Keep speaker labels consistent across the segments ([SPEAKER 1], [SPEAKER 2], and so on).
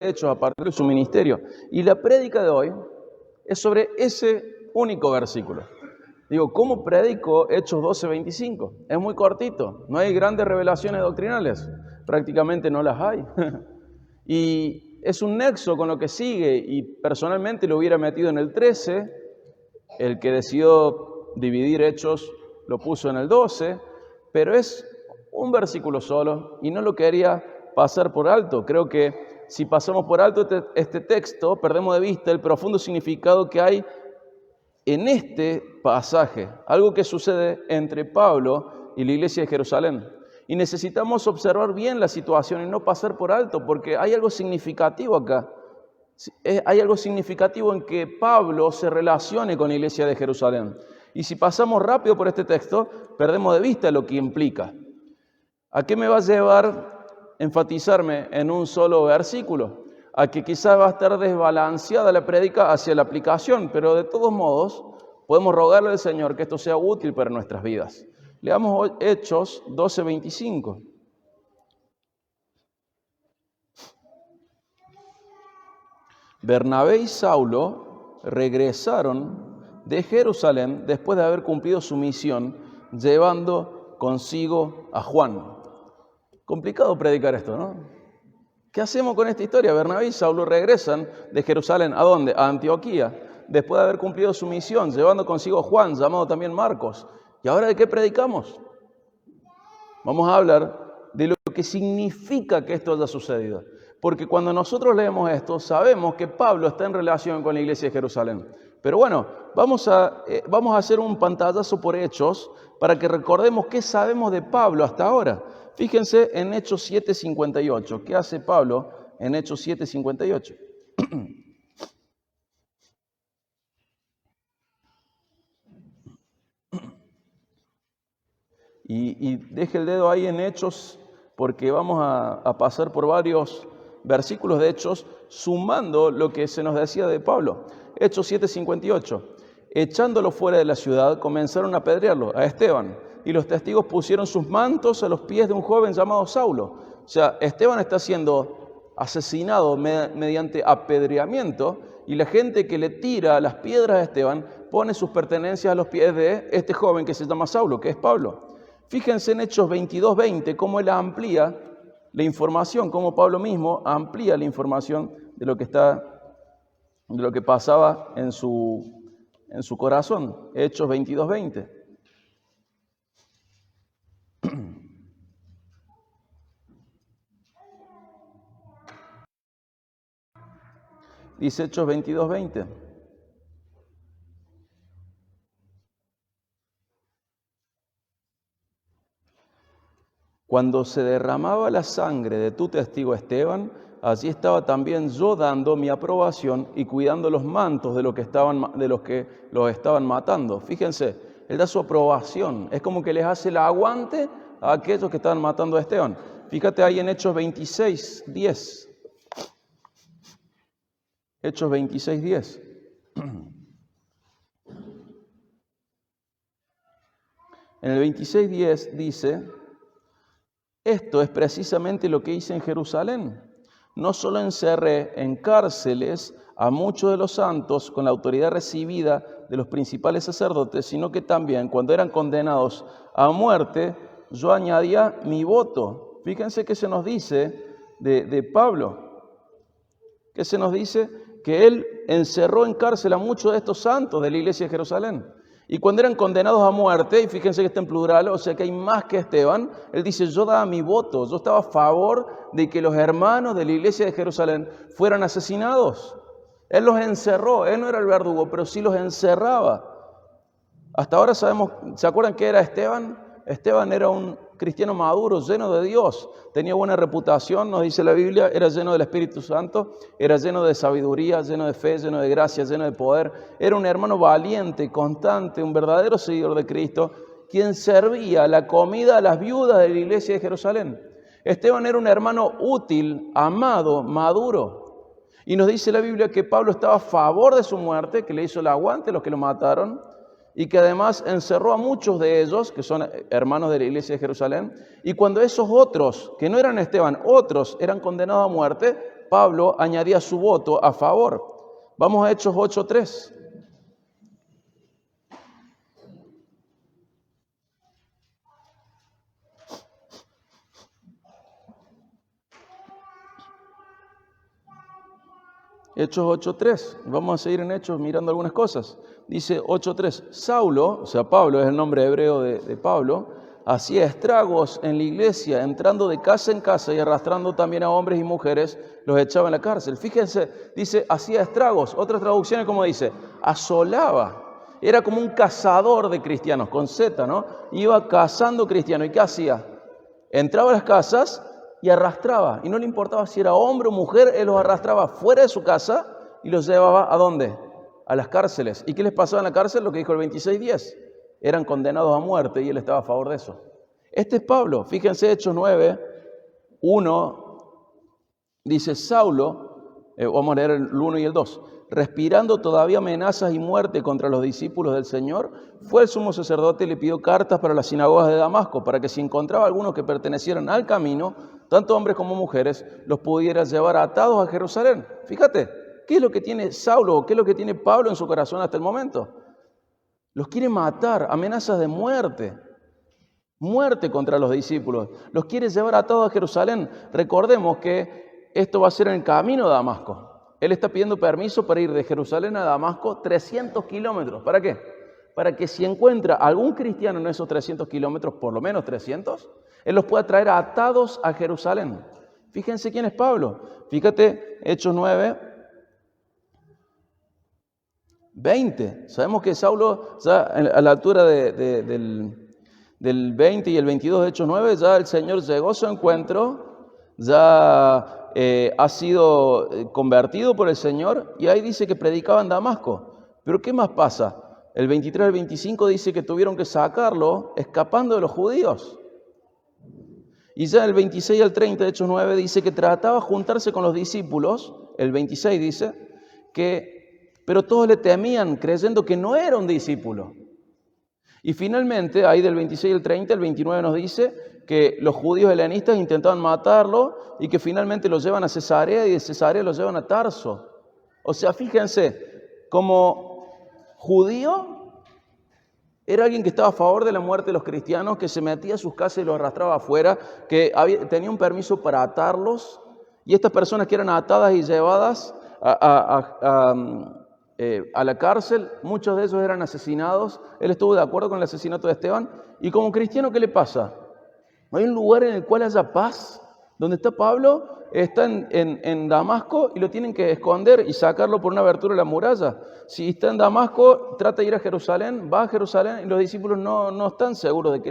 [SPEAKER 1] Hechos a partir de su ministerio. Y la prédica de hoy es sobre ese único versículo. Digo, ¿cómo predico Hechos 12:25? Es muy cortito, no hay grandes revelaciones doctrinales, prácticamente no las hay. Y es un nexo con lo que sigue, y personalmente lo hubiera metido en el 13, el que decidió dividir Hechos lo puso en el 12, pero es un versículo solo y no lo quería pasar por alto. Creo que si pasamos por alto este texto, perdemos de vista el profundo significado que hay en este pasaje, algo que sucede entre Pablo y la iglesia de Jerusalén. Y necesitamos observar bien la situación y no pasar por alto, porque hay algo significativo acá. Hay algo significativo en que Pablo se relacione con la iglesia de Jerusalén. Y si pasamos rápido por este texto, perdemos de vista lo que implica. ¿A qué me va a llevar enfatizarme en un solo versículo? A que quizás va a estar desbalanceada la prédica hacia la aplicación, pero de todos modos podemos rogarle al Señor que esto sea útil para nuestras vidas. Leamos Hechos 12:25. Bernabé y Saulo regresaron de Jerusalén después de haber cumplido su misión, llevando consigo a Juan. Complicado predicar esto, ¿no? ¿Qué hacemos con esta historia? Bernabé y Saulo regresan de Jerusalén. ¿A dónde? A Antioquía, después de haber cumplido su misión, llevando consigo a Juan, llamado también Marcos. ¿Y ahora de qué predicamos? Vamos a hablar de lo que significa que esto haya sucedido. Porque cuando nosotros leemos esto, sabemos que Pablo está en relación con la iglesia de Jerusalén. Pero bueno, vamos a hacer un pantallazo por Hechos para que recordemos qué sabemos de Pablo hasta ahora. Fíjense en Hechos 7:58. ¿Qué hace Pablo en Hechos 7:58? Y deje el dedo ahí en Hechos, porque vamos a pasar por varios versículos de Hechos, sumando lo que se nos decía de Pablo. Hechos 7:58. Echándolo fuera de la ciudad, comenzaron a apedrearlo, a Esteban, y los testigos pusieron sus mantos a los pies de un joven llamado Saulo. O sea, Esteban está siendo asesinado mediante apedreamiento, y la gente que le tira las piedras a Esteban pone sus pertenencias a los pies de este joven que se llama Saulo, que es Pablo. Fíjense en Hechos 22:20, cómo él amplía la información, cómo Pablo mismo amplía la información de lo que pasaba en su corazón. Hechos 22:20. Dice Hechos 22:20. Cuando se derramaba la sangre de tu testigo Esteban, allí estaba también yo dando mi aprobación y cuidando los mantos de los que los estaban matando. Fíjense, él da su aprobación. Es como que les hace el aguante a aquellos que estaban matando a Esteban. Fíjate ahí en Hechos 26:10. Hechos 26:10. En el 26:10 dice: esto es precisamente lo que hice en Jerusalén. No solo encerré en cárceles a muchos de los santos con la autoridad recibida de los principales sacerdotes, sino que también cuando eran condenados a muerte, yo añadía mi voto. Fíjense qué se nos dice de Pablo. ¿Qué se nos dice? Que él encerró en cárcel a muchos de estos santos de la iglesia de Jerusalén. Y cuando eran condenados a muerte, y fíjense que está en plural, o sea que hay más que Esteban, él dice, yo daba mi voto, yo estaba a favor de que los hermanos de la iglesia de Jerusalén fueran asesinados. Él los encerró, él no era el verdugo, pero sí los encerraba. Hasta ahora sabemos, ¿se acuerdan qué era Esteban? Esteban era un cristiano maduro, lleno de Dios, tenía buena reputación, nos dice la Biblia, era lleno del Espíritu Santo, era lleno de sabiduría, lleno de fe, lleno de gracia, lleno de poder. Era un hermano valiente, constante, un verdadero seguidor de Cristo, quien servía la comida a las viudas de la iglesia de Jerusalén. Esteban era un hermano útil, amado, maduro. Y nos dice la Biblia que Pablo estaba a favor de su muerte, que le hizo el aguante a los que lo mataron, y que además encerró a muchos de ellos, que son hermanos de la iglesia de Jerusalén, y cuando esos otros, que no eran Esteban, otros eran condenados a muerte, Pablo añadía su voto a favor. Vamos a Hechos 8:3. Hechos 8:3. Vamos a seguir en Hechos mirando algunas cosas. Dice 8:3. Saulo, o sea, Pablo es el nombre hebreo de Pablo, hacía estragos en la iglesia, entrando de casa en casa y arrastrando también a hombres y mujeres, los echaba en la cárcel. Fíjense, dice, hacía estragos. Otras traducciones como dice, asolaba. Era como un cazador de cristianos, con Z, ¿no? Iba cazando cristianos. ¿Y qué hacía? Entraba a las casas y arrastraba, y no le importaba si era hombre o mujer, él los arrastraba fuera de su casa y los llevaba ¿a dónde? A las cárceles. ¿Y qué les pasaba en la cárcel? Lo que dijo el 26:10. Eran condenados a muerte y él estaba a favor de eso. Este es Pablo. Fíjense, Hechos 9:1, dice Saulo, vamos a leer el 1 y el 2. Respirando todavía amenazas y muerte contra los discípulos del Señor, fue el sumo sacerdote y le pidió cartas para las sinagogas de Damasco, para que si encontraba algunos que pertenecieran al camino, tanto hombres como mujeres, los pudiera llevar atados a Jerusalén. Fíjate, ¿qué es lo que tiene Saulo, qué es lo que tiene Pablo en su corazón hasta el momento? Los quiere matar, amenazas de muerte. Muerte contra los discípulos. Los quiere llevar atados a Jerusalén. Recordemos que esto va a ser en el camino de Damasco. Él está pidiendo permiso para ir de Jerusalén a Damasco 300 kilómetros. ¿Para qué? Para que si encuentra algún cristiano en esos 300 kilómetros, por lo menos 300, él los pueda traer atados a Jerusalén. Fíjense quién es Pablo. Fíjate, Hechos 9:20. Sabemos que Saulo, ya a la altura del 20 y el 22 de Hechos 9, ya el Señor llegó a su encuentro, ya ha sido convertido por el Señor, y ahí dice que predicaba en Damasco. Pero ¿qué más pasa? El 23 al 25 dice que tuvieron que sacarlo escapando de los judíos. Y ya el 26 al 30 de Hechos 9 dice que trataba de juntarse con los discípulos. El 26 dice pero todos le temían creyendo que no era un discípulo. Y finalmente, ahí del 26 al 30, el 29 nos dice que los judíos helenistas intentaban matarlo y que finalmente lo llevan a Cesarea y de Cesarea lo llevan a Tarso. O sea, fíjense, como judío era alguien que estaba a favor de la muerte de los cristianos, que se metía a sus casas y los arrastraba afuera, que tenía un permiso para atarlos, y estas personas que eran atadas y llevadas a la cárcel, muchos de ellos eran asesinados. Él estuvo de acuerdo con el asesinato de Esteban. Y como cristiano, ¿qué le pasa? ¿No hay un lugar en el cual haya paz? Donde está Pablo, está en Damasco y lo tienen que esconder y sacarlo por una abertura de la muralla. Si está en Damasco, trata de ir a Jerusalén, va a Jerusalén y los discípulos no están seguros de que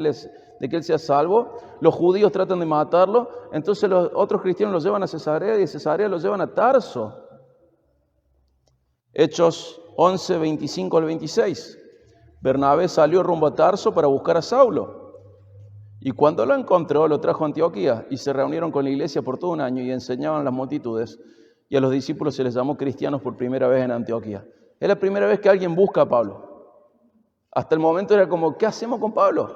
[SPEAKER 1] él sea salvo. Los judíos tratan de matarlo, entonces los otros cristianos los llevan a Cesarea y de Cesarea los llevan a Tarso. Hechos 11, 25 al 26. Bernabé salió rumbo a Tarso para buscar a Saulo. Y cuando lo encontró, lo trajo a Antioquía y se reunieron con la iglesia por todo un año y enseñaban a las multitudes. Y a los discípulos se les llamó cristianos por primera vez en Antioquía. Es la primera vez que alguien busca a Pablo. Hasta el momento era como, ¿qué hacemos con Pablo?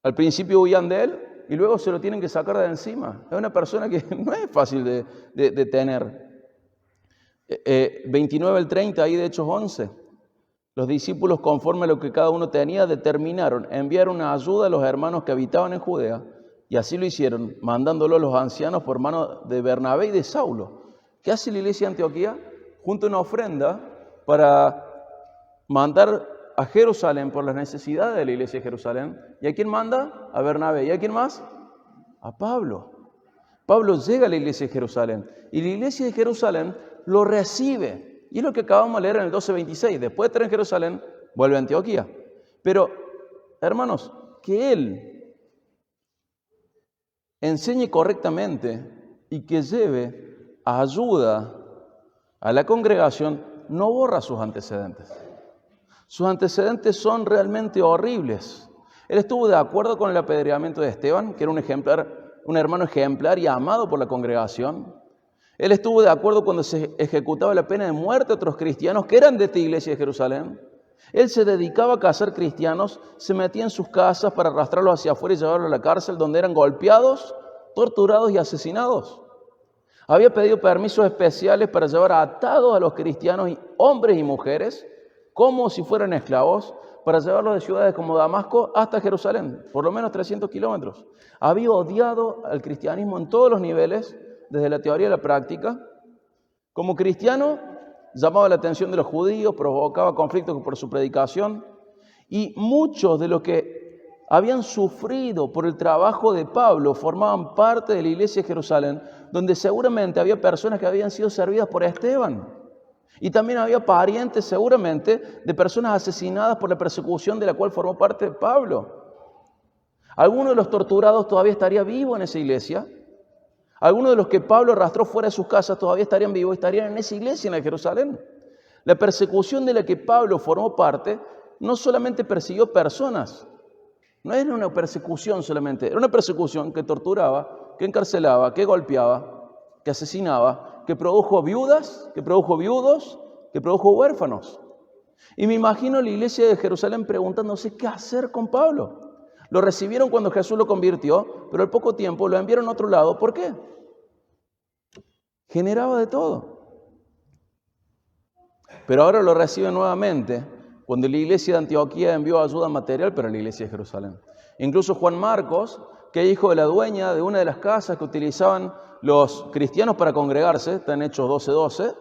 [SPEAKER 1] Al principio huían de él y luego se lo tienen que sacar de encima. Es una persona que no es fácil de tener. 29 al 30, ahí de Hechos 11. Los discípulos, conforme a lo que cada uno tenía, determinaron enviar una ayuda a los hermanos que habitaban en Judea, y así lo hicieron, mandándolo a los ancianos por mano de Bernabé y de Saulo. ¿Qué hace la iglesia de Antioquía? Junta una ofrenda para mandar a Jerusalén por las necesidades de la iglesia de Jerusalén. ¿Y a quién manda? A Bernabé. ¿Y a quién más? A Pablo. Pablo llega a la iglesia de Jerusalén, y la iglesia de Jerusalén lo recibe. Y es lo que acabamos de leer en el 12:26. Después de estar en Jerusalén, vuelve a Antioquía. Pero, hermanos, que él enseñe correctamente y que lleve ayuda a la congregación no borra sus antecedentes. Sus antecedentes son realmente horribles. Él estuvo de acuerdo con el apedreamiento de Esteban, que era un hermano ejemplar y amado por la congregación. Él estuvo de acuerdo cuando se ejecutaba la pena de muerte a otros cristianos que eran de esta iglesia de Jerusalén. Él se dedicaba a cazar cristianos, se metía en sus casas para arrastrarlos hacia afuera y llevarlos a la cárcel, donde eran golpeados, torturados y asesinados. Había pedido permisos especiales para llevar atados a los cristianos, hombres y mujeres, como si fueran esclavos, para llevarlos de ciudades como Damasco hasta Jerusalén, por lo menos 300 kilómetros. Había odiado al cristianismo en todos los niveles, desde la teoría a la práctica. Como cristiano, llamaba la atención de los judíos, provocaba conflictos por su predicación, y muchos de los que habían sufrido por el trabajo de Pablo formaban parte de la iglesia de Jerusalén, donde seguramente había personas que habían sido servidas por Esteban. Y también había parientes seguramente de personas asesinadas por la persecución de la cual formó parte Pablo. Alguno de los torturados todavía estaría vivo en esa iglesia. Algunos de los que Pablo arrastró fuera de sus casas todavía estarían vivos, estarían en esa iglesia en la de Jerusalén. La persecución de la que Pablo formó parte no solamente persiguió personas, no era una persecución solamente, era una persecución que torturaba, que encarcelaba, que golpeaba, que asesinaba, que produjo viudas, que produjo viudos, que produjo huérfanos. Y me imagino la iglesia de Jerusalén preguntándose qué hacer con Pablo. Lo recibieron cuando Jesús lo convirtió, pero al poco tiempo lo enviaron a otro lado. ¿Por qué? Generaba de todo. Pero ahora lo reciben nuevamente cuando la iglesia de Antioquía envió ayuda material para la iglesia de Jerusalén. Incluso Juan Marcos, que es hijo de la dueña de una de las casas que utilizaban los cristianos para congregarse, está en Hechos 12:12,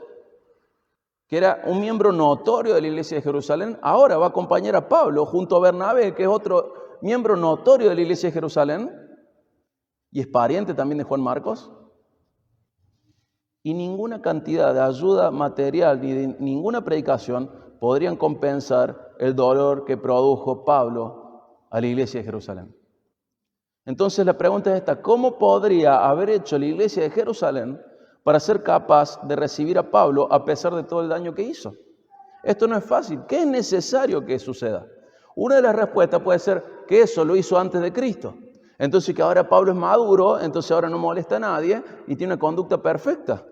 [SPEAKER 1] que era un miembro notorio de la iglesia de Jerusalén, ahora va a acompañar a Pablo junto a Bernabé, que es otro miembro notorio de la iglesia de Jerusalén, y es pariente también de Juan Marcos. Y ninguna cantidad de ayuda material ni de ninguna predicación podrían compensar el dolor que produjo Pablo a la iglesia de Jerusalén. Entonces la pregunta es esta: ¿cómo podría haber hecho la iglesia de Jerusalén para ser capaz de recibir a Pablo a pesar de todo el daño que hizo? Esto no es fácil. ¿Qué es necesario que suceda? Una de las respuestas puede ser que eso lo hizo antes de Cristo. Entonces que ahora Pablo es maduro, entonces ahora no molesta a nadie y tiene una conducta perfecta.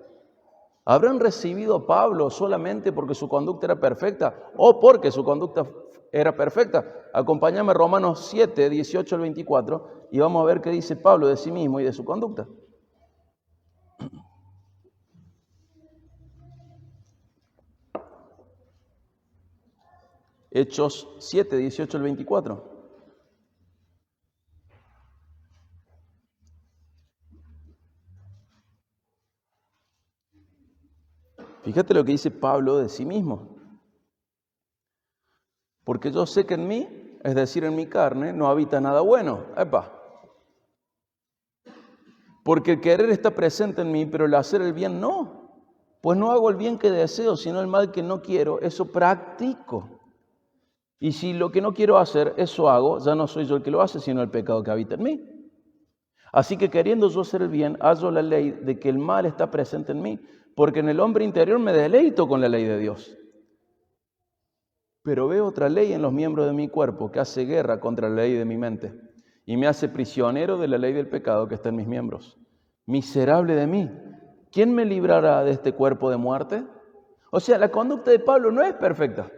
[SPEAKER 1] ¿Habrán recibido a Pablo solamente porque su conducta era perfecta o porque su conducta era perfecta? Acompáñame a Romanos 7, 18 al 24 y vamos a ver qué dice Pablo de sí mismo y de su conducta. Hechos 7, 18 al 24. Fíjate lo que dice Pablo de sí mismo. Porque yo sé que en mí, es decir, en mi carne, no habita nada bueno. ¡Epa! Porque el querer está presente en mí, pero el hacer el bien no. Pues no hago el bien que deseo, sino el mal que no quiero, eso practico. Y si lo que no quiero hacer, eso hago, ya no soy yo el que lo hace, sino el pecado que habita en mí. Así que queriendo yo hacer el bien, hallo la ley de que el mal está presente en mí, porque en el hombre interior me deleito con la ley de Dios. Pero veo otra ley en los miembros de mi cuerpo que hace guerra contra la ley de mi mente y me hace prisionero de la ley del pecado que está en mis miembros. Miserable de mí, ¿quién me librará de este cuerpo de muerte? O sea, la conducta de Pablo no es perfecta.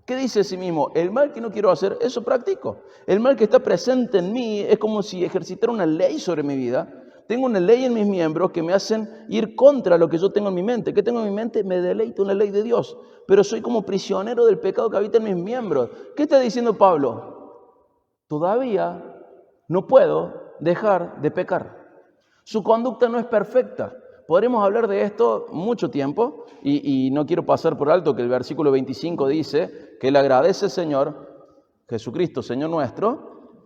[SPEAKER 1] ¿Qué dice de sí mismo? El mal que no quiero hacer, eso practico. El mal que está presente en mí es como si ejercitara una ley sobre mi vida. Tengo una ley en mis miembros que me hacen ir contra lo que yo tengo en mi mente. ¿Qué tengo en mi mente? Me deleito en la ley de Dios. Pero soy como prisionero del pecado que habita en mis miembros. ¿Qué está diciendo Pablo? Todavía no puedo dejar de pecar. Su conducta no es perfecta. Podremos hablar de esto mucho tiempo y no quiero pasar por alto que el versículo 25 dice que él agradece al Señor Jesucristo, Señor nuestro,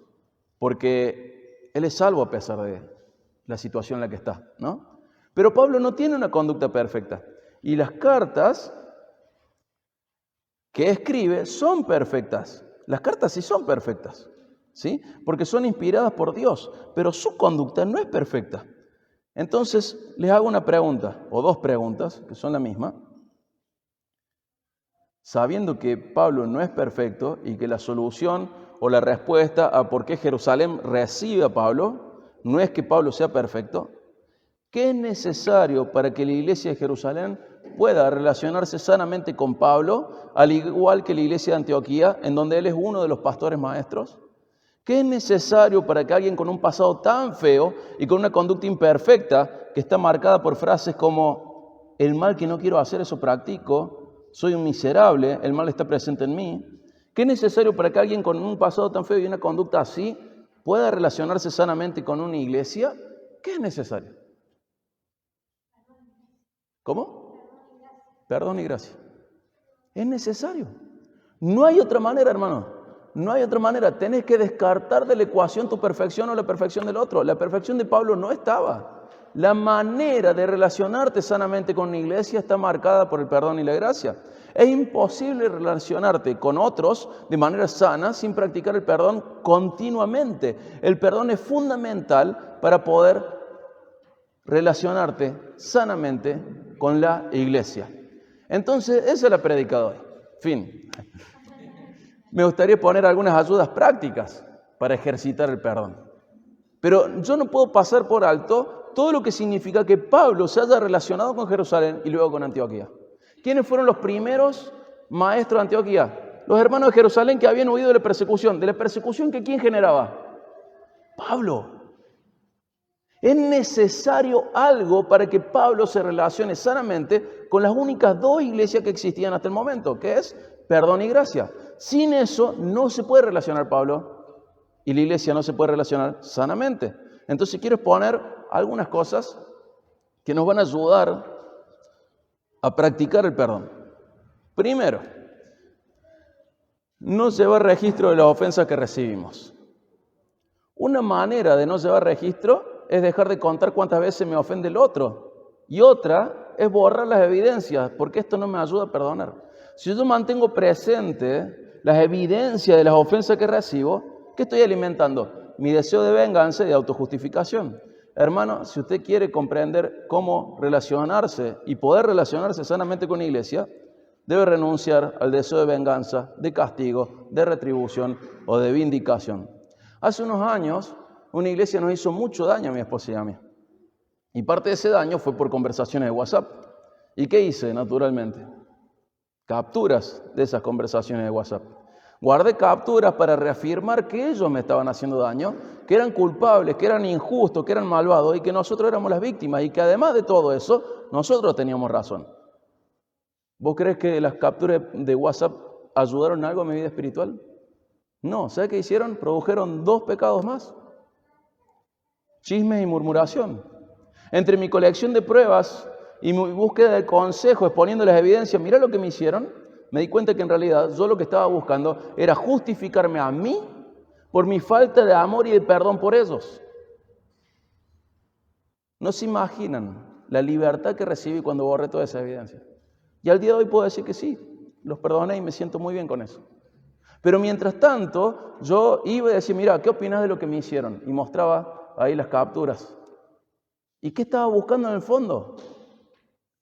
[SPEAKER 1] porque Él es salvo a pesar de la situación en la que está, ¿no? Pero Pablo no tiene una conducta perfecta y las cartas que escribe son perfectas. Las cartas sí son perfectas, ¿sí? Porque son inspiradas por Dios, pero su conducta no es perfecta. Entonces, les hago una pregunta, o dos preguntas, que son la misma. Sabiendo que Pablo no es perfecto y que la solución o la respuesta a por qué Jerusalén recibe a Pablo no es que Pablo sea perfecto, ¿qué es necesario para que la iglesia de Jerusalén pueda relacionarse sanamente con Pablo, al igual que la iglesia de Antioquía, en donde él es uno de los pastores maestros? ¿Qué es necesario para que alguien con un pasado tan feo y con una conducta imperfecta, que está marcada por frases como el mal que no quiero hacer, eso practico, soy un miserable, el mal está presente en mí? ¿Qué es necesario para que alguien con un pasado tan feo y una conducta así pueda relacionarse sanamente con una iglesia? ¿Qué es necesario? ¿Cómo? Perdón y gracia. Es necesario. No hay otra manera, hermano. No hay otra manera. Tenés que descartar de la ecuación tu perfección o la perfección del otro. La perfección de Pablo no estaba. La manera de relacionarte sanamente con una iglesia está marcada por el perdón y la gracia. Es imposible relacionarte con otros de manera sana sin practicar el perdón continuamente. El perdón es fundamental para poder relacionarte sanamente con la iglesia. Entonces, esa es la prédica de hoy. Fin. Me gustaría poner algunas ayudas prácticas para ejercitar el perdón. Pero yo no puedo pasar por alto todo lo que significa que Pablo se haya relacionado con Jerusalén y luego con Antioquía. ¿Quiénes fueron los primeros maestros de Antioquía? Los hermanos de Jerusalén que habían huido de la persecución. ¿De la persecución que quién generaba? Pablo. Es necesario algo para que Pablo se relacione sanamente con las únicas dos iglesias que existían hasta el momento, que es perdón y gracia. Sin eso no se puede relacionar Pablo y la iglesia no se puede relacionar sanamente. Entonces quiero exponer algunas cosas que nos van a ayudar a practicar el perdón. Primero, no llevar registro de las ofensas que recibimos. Una manera de no llevar registro es dejar de contar cuántas veces me ofende el otro. Y otra es borrar las evidencias, porque esto no me ayuda a perdonar. Si yo mantengo presente las evidencias de las ofensas que recibo, ¿qué estoy alimentando? Mi deseo de venganza y de autojustificación. Hermano, si usted quiere comprender cómo relacionarse y poder relacionarse sanamente con la iglesia, debe renunciar al deseo de venganza, de castigo, de retribución o de vindicación. Hace unos años, una iglesia nos hizo mucho daño a mi esposa y a mí. Y parte de ese daño fue por conversaciones de WhatsApp. ¿Y qué hice, naturalmente? Capturas de esas conversaciones de WhatsApp. Guardé capturas para reafirmar que ellos me estaban haciendo daño, que eran culpables, que eran injustos, que eran malvados y que nosotros éramos las víctimas y que además de todo eso, nosotros teníamos razón. ¿Vos crees que las capturas de WhatsApp ayudaron en algo a mi vida espiritual? No. ¿Sabes qué hicieron? Produjeron 2 pecados más. Chismes y murmuración. Entre mi colección de pruebas y mi búsqueda de consejo, exponiendo las evidencias, mirá lo que me hicieron. Me di cuenta que en realidad yo lo que estaba buscando era justificarme a mí por mi falta de amor y de perdón por ellos. No se imaginan la libertad que recibí cuando borré toda esa evidencia. Y al día de hoy puedo decir que sí, los perdoné y me siento muy bien con eso. Pero mientras tanto, yo iba y decía, mira, ¿qué opinas de lo que me hicieron? Y mostraba ahí las capturas. ¿Y qué estaba buscando en el fondo?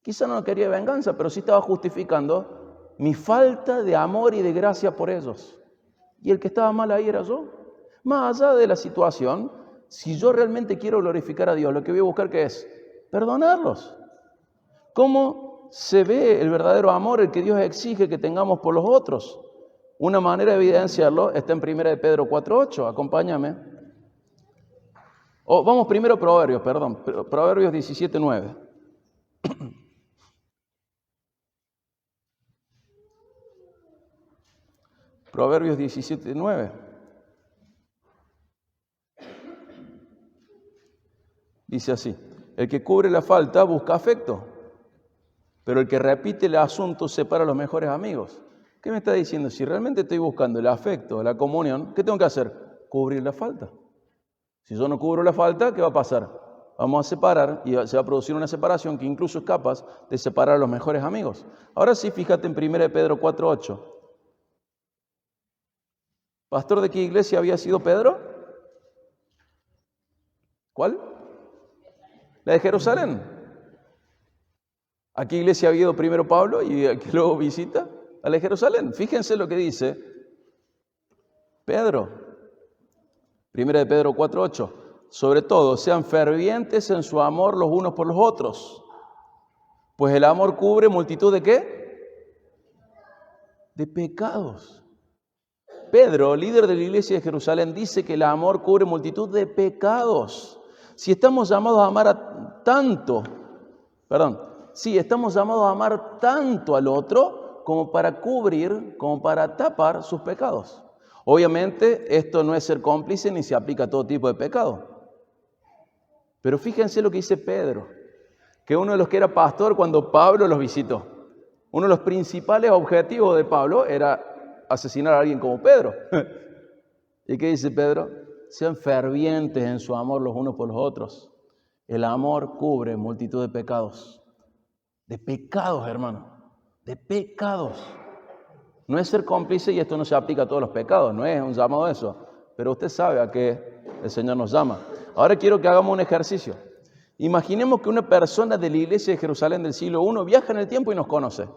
[SPEAKER 1] Quizá no quería venganza, pero sí estaba justificando mi falta de amor y de gracia por ellos. Y el que estaba mal ahí era yo. Más allá de la situación, si yo realmente quiero glorificar a Dios, lo que voy a buscar ¿qué es? Perdonarlos. ¿Cómo se ve el verdadero amor, el que Dios exige que tengamos por los otros? Una manera de evidenciarlo está en 1 de Pedro 4:8. Acompáñame. Vamos primero a Proverbios, perdón. Proverbios 17:9. Proverbios 17:9. Dice así: el que cubre la falta busca afecto, pero el que repite el asunto separa a los mejores amigos. ¿Qué me está diciendo? Si realmente estoy buscando el afecto, la comunión, ¿qué tengo que hacer? Cubrir la falta. Si yo no cubro la falta, ¿qué va a pasar? Vamos a separar y se va a producir una separación que incluso es capaz de separar a los mejores amigos. Ahora sí, fíjate en 1 de Pedro 4:8. ¿Pastor de qué iglesia había sido Pedro? ¿Cuál? La de Jerusalén. ¿A qué iglesia había ido primero Pablo y a qué luego visita? A la de Jerusalén. Fíjense lo que dice Pedro. 1 de Pedro 4:8. Sobre todo, sean fervientes en su amor los unos por los otros. Pues el amor cubre multitud de ¿qué? De pecados. Pedro, líder de la iglesia de Jerusalén, dice que el amor cubre multitud de pecados. Si estamos llamados a amar estamos llamados a amar tanto al otro como para cubrir, como para tapar sus pecados. Obviamente esto no es ser cómplice ni se aplica a todo tipo de pecado. Pero fíjense lo que dice Pedro, que uno de los que era pastor cuando Pablo los visitó. Uno de los principales objetivos de Pablo era asesinar a alguien como Pedro. ¿Y qué dice Pedro? Sean fervientes en su amor los unos por los otros. El amor cubre multitud de pecados. De pecados, hermano. De pecados. No es ser cómplice y esto no se aplica a todos los pecados. No es un llamado a eso. Pero usted sabe a qué el Señor nos llama. Ahora quiero que hagamos un ejercicio. Imaginemos que una persona de la iglesia de Jerusalén del siglo I viaja en el tiempo y nos conoce.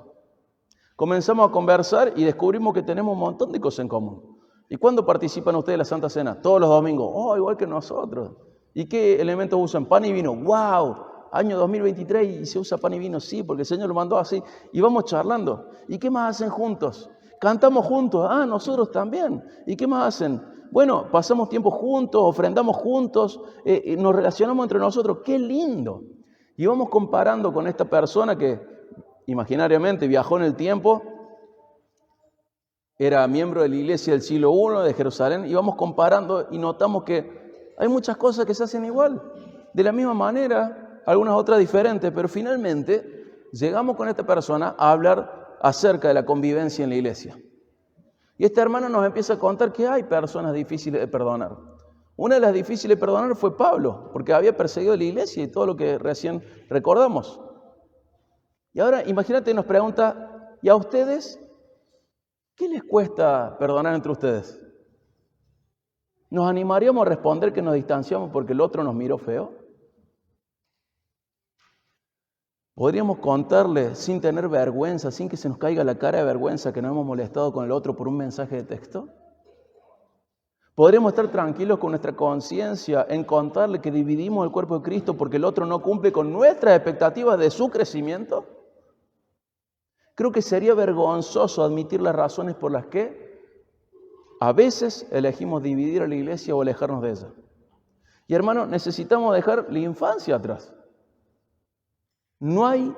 [SPEAKER 1] Comenzamos a conversar y descubrimos que tenemos un montón de cosas en común. ¿Y cuándo participan ustedes de la Santa Cena? Todos los domingos. Oh, igual que nosotros. ¿Y qué elementos usan? Pan y vino. ¡Wow! Año 2023 y se usa pan y vino. Sí, porque el Señor lo mandó así. Y vamos charlando. ¿Y qué más hacen juntos? Cantamos juntos. Ah, nosotros también. ¿Y qué más hacen? Bueno, pasamos tiempo juntos, ofrendamos juntos, nos relacionamos entre nosotros. ¡Qué lindo! Y vamos comparando con esta persona que imaginariamente viajó en el tiempo, era miembro de la iglesia del siglo I de Jerusalén, y vamos comparando y notamos que hay muchas cosas que se hacen igual, de la misma manera, algunas otras diferentes, pero finalmente llegamos con esta persona a hablar acerca de la convivencia en la iglesia. Y este hermano nos empieza a contar que hay personas difíciles de perdonar. Una de las difíciles de perdonar fue Pablo, porque había perseguido la iglesia y todo lo que recién recordamos. Y ahora imagínate, nos pregunta, ¿y a ustedes qué les cuesta perdonar entre ustedes? ¿Nos animaríamos a responder que nos distanciamos porque el otro nos miró feo? ¿Podríamos contarle sin tener vergüenza, sin que se nos caiga la cara de vergüenza que nos hemos molestado con el otro por un mensaje de texto? ¿Podríamos estar tranquilos con nuestra conciencia en contarle que dividimos el cuerpo de Cristo porque el otro no cumple con nuestras expectativas de su crecimiento? Creo que sería vergonzoso admitir las razones por las que a veces elegimos dividir a la iglesia o alejarnos de ella. Y hermano, necesitamos dejar la infancia atrás. No hay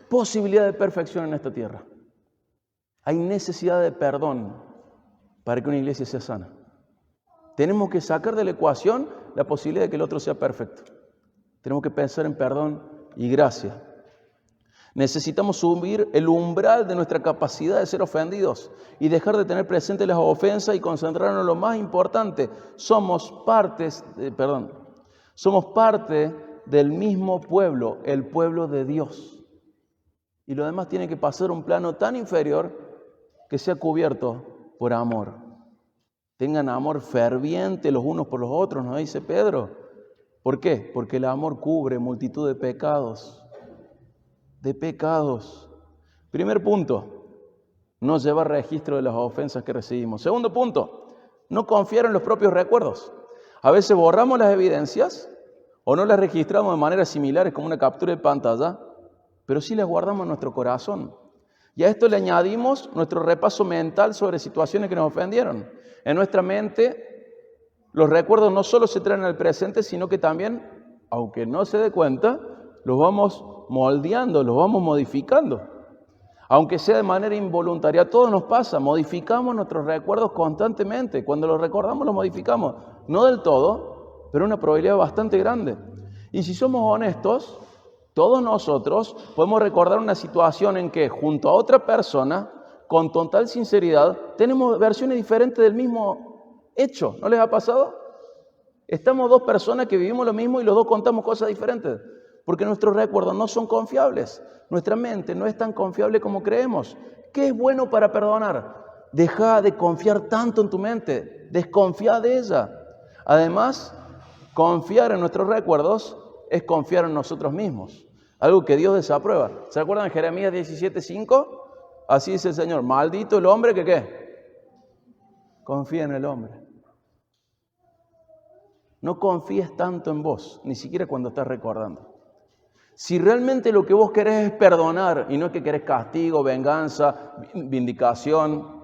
[SPEAKER 1] posibilidad de perfección en esta tierra. Hay necesidad de perdón para que una iglesia sea sana. Tenemos que sacar de la ecuación la posibilidad de que el otro sea perfecto. Tenemos que pensar en perdón y gracia. Necesitamos subir el umbral de nuestra capacidad de ser ofendidos y dejar de tener presentes las ofensas y concentrarnos en lo más importante. Somos parte del mismo pueblo, el pueblo de Dios. Y lo demás tiene que pasar a un plano tan inferior que sea cubierto por amor. Tengan amor ferviente los unos por los otros, nos dice Pedro. ¿Por qué? Porque el amor cubre multitud de pecados. De pecados. Primer punto, no llevar registro de las ofensas que recibimos. Segundo punto, no confiar en los propios recuerdos. A veces borramos las evidencias o no las registramos de maneras similares como una captura de pantalla, pero sí las guardamos en nuestro corazón. Y a esto le añadimos nuestro repaso mental sobre situaciones que nos ofendieron. En nuestra mente, los recuerdos no solo se traen al presente, sino que también, aunque no se dé cuenta, los vamos moldeando, los vamos modificando. Aunque sea de manera involuntaria, a todos nos pasa, modificamos nuestros recuerdos constantemente. Cuando los recordamos, los modificamos. No del todo, pero una probabilidad bastante grande. Y si somos honestos, todos nosotros podemos recordar una situación en que junto a otra persona, con total sinceridad, tenemos versiones diferentes del mismo hecho. ¿No les ha pasado? Estamos dos personas que vivimos lo mismo y los dos contamos cosas diferentes, porque nuestros recuerdos no son confiables. Nuestra mente no es tan confiable como creemos. ¿Qué es bueno para perdonar? Deja de confiar tanto en tu mente, desconfía de ella. Además, confiar en nuestros recuerdos es confiar en nosotros mismos, algo que Dios desaprueba. ¿Se acuerdan de Jeremías 17:5? Así dice el Señor, maldito el hombre que ¿qué? Confía en el hombre. No confíes tanto en vos, ni siquiera cuando estás recordando. Si realmente lo que vos querés es perdonar, y no es que querés castigo, venganza, vindicación,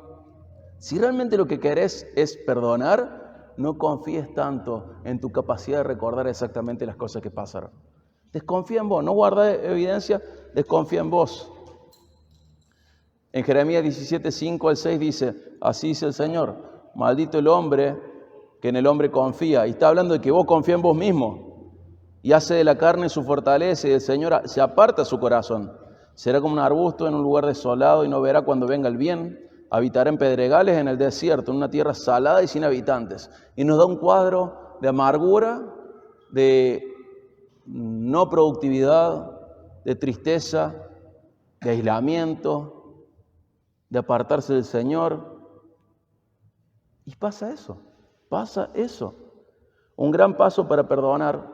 [SPEAKER 1] Si realmente lo que querés es perdonar, no confíes tanto en tu capacidad de recordar exactamente las cosas que pasaron. Desconfía en vos, no guarda evidencia, desconfía en vos. En Jeremías 17, 5 al 6 dice, así dice el Señor, maldito el hombre que en el hombre confía. Y está hablando de que vos confías en vos mismo. Y hace de la carne su fortaleza y el Señor se aparta su corazón. Será como un arbusto en un lugar desolado y no verá cuando venga el bien. Habitará en pedregales en el desierto, en una tierra salada y sin habitantes. Y nos da un cuadro de amargura, de no productividad, de tristeza, de aislamiento, de apartarse del Señor. Y pasa eso. Un gran paso para perdonar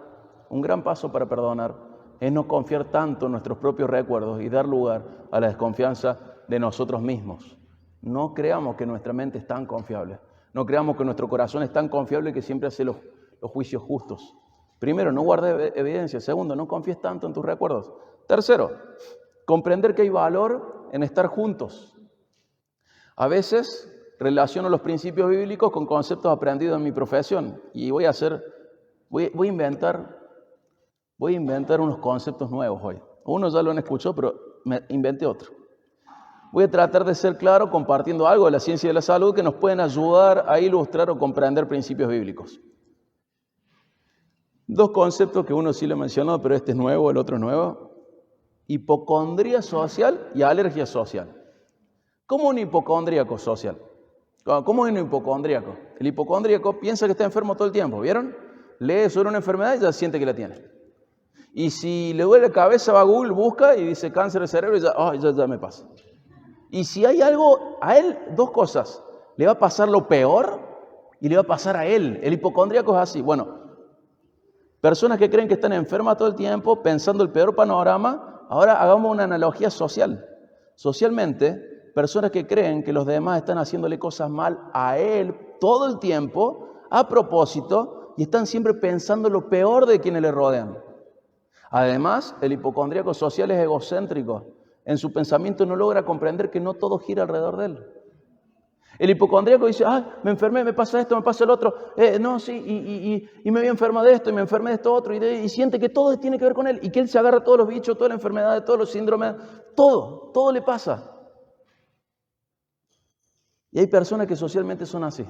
[SPEAKER 1] es no confiar tanto en nuestros propios recuerdos y dar lugar a la desconfianza de nosotros mismos. No creamos que nuestra mente es tan confiable. No creamos que nuestro corazón es tan confiable que siempre hace los juicios justos. Primero, no guardes evidencia. Segundo, no confíes tanto en tus recuerdos. Tercero, comprender que hay valor en estar juntos. A veces relaciono los principios bíblicos con conceptos aprendidos en mi profesión y voy a inventar unos conceptos nuevos hoy. Uno ya lo han escuchado, pero me inventé otro. Voy a tratar de ser claro compartiendo algo de la ciencia de la salud que nos pueden ayudar a ilustrar o comprender principios bíblicos. Dos conceptos que uno sí lo mencionó, pero este es nuevo, el otro es nuevo. Hipocondría social y alergia social. ¿Cómo un hipocondríaco social? ¿Cómo es un hipocondríaco? El hipocondríaco piensa que está enfermo todo el tiempo, ¿vieron? Lee sobre una enfermedad y ya siente que la tiene. Y si le duele la cabeza, va a Google, busca y dice cáncer de cerebro y ya me pasa. Y si hay algo, a él, dos cosas. Le va a pasar lo peor y le va a pasar a él. El hipocondríaco es así. Bueno, personas que creen que están enfermas todo el tiempo, pensando el peor panorama, ahora hagamos una analogía social. Socialmente, personas que creen que los demás están haciéndole cosas mal a él todo el tiempo, a propósito, y están siempre pensando lo peor de quienes le rodean. Además, el hipocondríaco social es egocéntrico. En su pensamiento no logra comprender que no todo gira alrededor de él. El hipocondríaco dice, me enfermé, me pasa esto, me pasa el otro, y me voy a enfermar de esto, y me enfermé de esto otro, y siente que todo tiene que ver con él, y que él se agarra todos los bichos, todas las enfermedades, todos los síndromes, todo le pasa. Y hay personas que socialmente son así.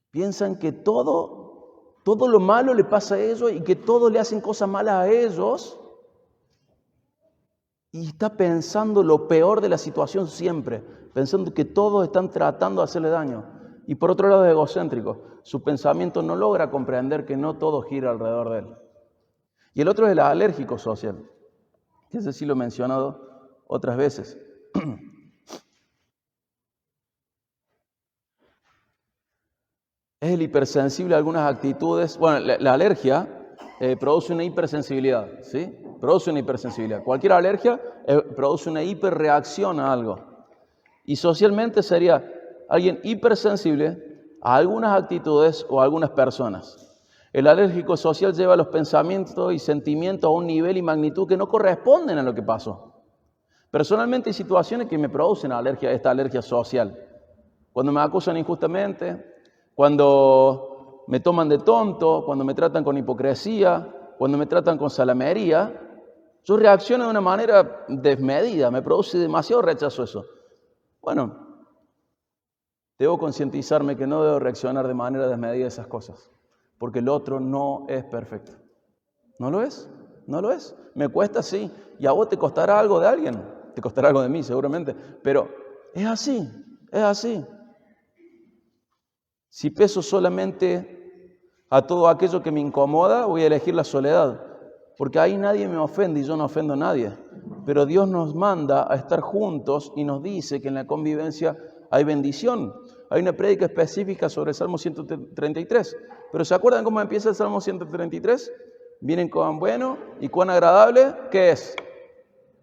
[SPEAKER 1] Piensan que todo lo malo le pasa a ellos y que todos le hacen cosas malas a ellos. Y está pensando lo peor de la situación siempre, pensando que todos están tratando de hacerle daño. Y por otro lado es egocéntrico. Su pensamiento no logra comprender que no todo gira alrededor de él. Y el otro es el alérgico social, que ese sí lo he mencionado otras veces. Es el hipersensible a algunas actitudes. Bueno, la alergia produce una hipersensibilidad, ¿sí? Produce una hipersensibilidad. Cualquier alergia produce una hiperreacción a algo. Y socialmente sería alguien hipersensible a algunas actitudes o a algunas personas. El alérgico social lleva los pensamientos y sentimientos a un nivel y magnitud que no corresponden a lo que pasó. Personalmente hay situaciones que me producen esta alergia social. Cuando me acusan injustamente, cuando me toman de tonto, cuando me tratan con hipocresía, cuando me tratan con salamería, yo reacciono de una manera desmedida, me produce demasiado rechazo eso. Bueno, debo concientizarme que no debo reaccionar de manera desmedida a esas cosas, porque el otro no es perfecto. ¿No lo es? ¿No lo es? Me cuesta, sí, y a vos te costará algo de alguien, te costará algo de mí seguramente, pero es así, es así. Si peso solamente a todo aquello que me incomoda, voy a elegir la soledad, porque ahí nadie me ofende y yo no ofendo a nadie. Pero Dios nos manda a estar juntos y nos dice que en la convivencia hay bendición. Hay una prédica específica sobre el Salmo 133. Pero ¿se acuerdan cómo empieza el Salmo 133? Miren cuán bueno y cuán agradable, ¿qué es?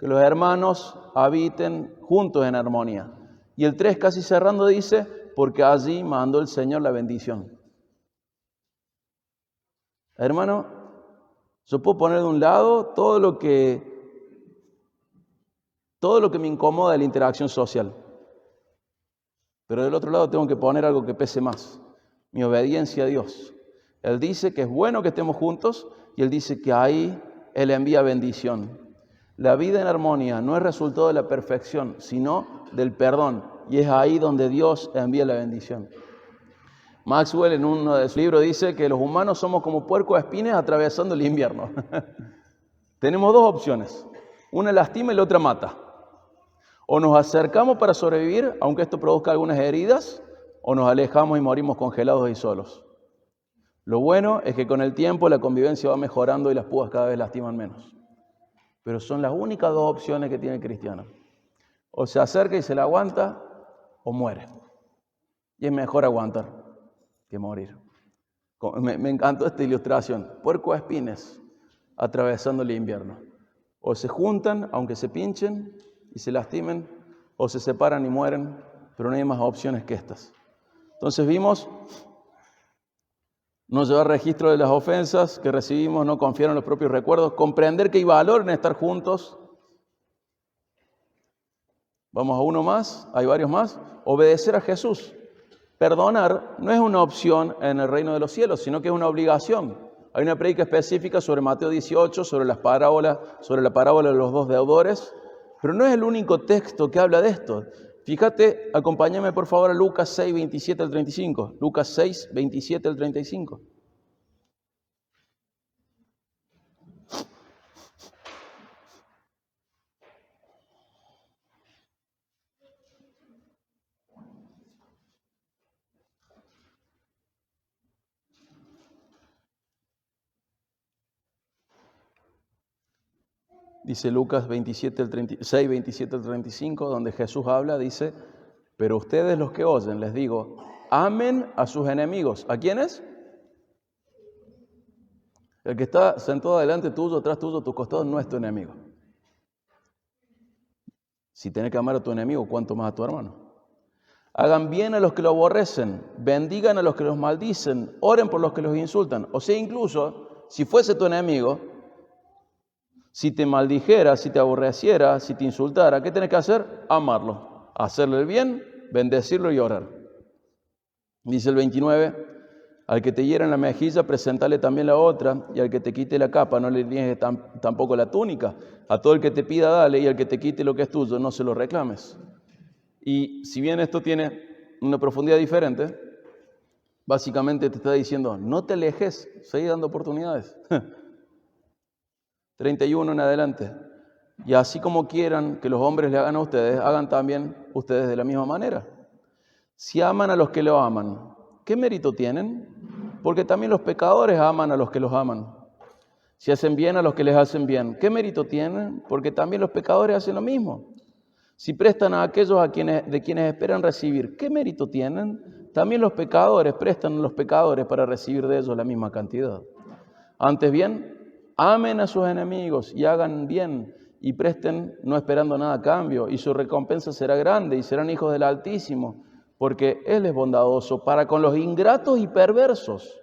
[SPEAKER 1] Que los hermanos habiten juntos en armonía. Y el 3 casi cerrando dice, porque allí mandó el Señor la bendición. Hermano, yo puedo poner de un lado todo lo que me incomoda de la interacción social. Pero del otro lado tengo que poner algo que pese más, mi obediencia a Dios. Él dice que es bueno que estemos juntos y Él dice que ahí Él envía bendición. La vida en armonía no es resultado de la perfección, sino del perdón. Y es ahí donde Dios envía la bendición. Maxwell en uno de sus libros dice que los humanos somos como puercoespines atravesando el invierno. Tenemos dos opciones. Una lastima y la otra mata. O nos acercamos para sobrevivir, aunque esto produzca algunas heridas, o nos alejamos y morimos congelados y solos. Lo bueno es que con el tiempo la convivencia va mejorando y las púas cada vez lastiman menos. Pero son las únicas dos opciones que tiene el cristiano. O se acerca y se la aguanta, o muere. Y es mejor aguantar que morir. Me encantó esta ilustración. Puercoespines atravesando el invierno. O se juntan, aunque se pinchen y se lastimen, o se separan y mueren, pero no hay más opciones que estas. Entonces vimos, no llevar registro de las ofensas que recibimos, no confiar en los propios recuerdos, comprender que hay valor en estar juntos. Vamos a uno más, hay varios más. Obedecer a Jesús. Perdonar no es una opción en el reino de los cielos, sino que es una obligación. Hay una prédica específica sobre Mateo 18, sobre la parábola de los dos deudores, pero no es el único texto que habla de esto. Fíjate, acompáñame por favor a Lucas 6, 27 al 35. Lucas 6, 27 al 35. Dice Lucas 6, 27 al 35, donde Jesús habla, dice, pero ustedes los que oyen, les digo, amen a sus enemigos. ¿A quiénes? El que está sentado delante tuyo, atrás tuyo, a tu costado, no es tu enemigo. Si tenés que amar a tu enemigo, ¿cuánto más a tu hermano? Hagan bien a los que lo aborrecen, bendigan a los que los maldicen, oren por los que los insultan. O sea, incluso, si fuese tu enemigo, si te maldijera, si te aborreciera, si te insultara, ¿qué tenés que hacer? Amarlo, hacerle el bien, bendecirlo y orar. Dice el 29, al que te hiera en la mejilla, presentale también la otra, y al que te quite la capa, no le niegues tampoco la túnica. A todo el que te pida, dale, y al que te quite lo que es tuyo, no se lo reclames. Y si bien esto tiene una profundidad diferente, básicamente te está diciendo, no te alejes, seguí dando oportunidades. 31 en adelante. Y así como quieran que los hombres le hagan a ustedes, hagan también ustedes de la misma manera. Si aman a los que lo aman, ¿qué mérito tienen? Porque también los pecadores aman a los que los aman. Si hacen bien a los que les hacen bien, ¿qué mérito tienen? Porque también los pecadores hacen lo mismo. Si prestan a aquellos de quienes esperan recibir, ¿qué mérito tienen? También los pecadores prestan a los pecadores para recibir de ellos la misma cantidad. Antes bien, amen a sus enemigos y hagan bien y presten no esperando nada a cambio, y su recompensa será grande y serán hijos del Altísimo, porque Él es bondadoso para con los ingratos y perversos.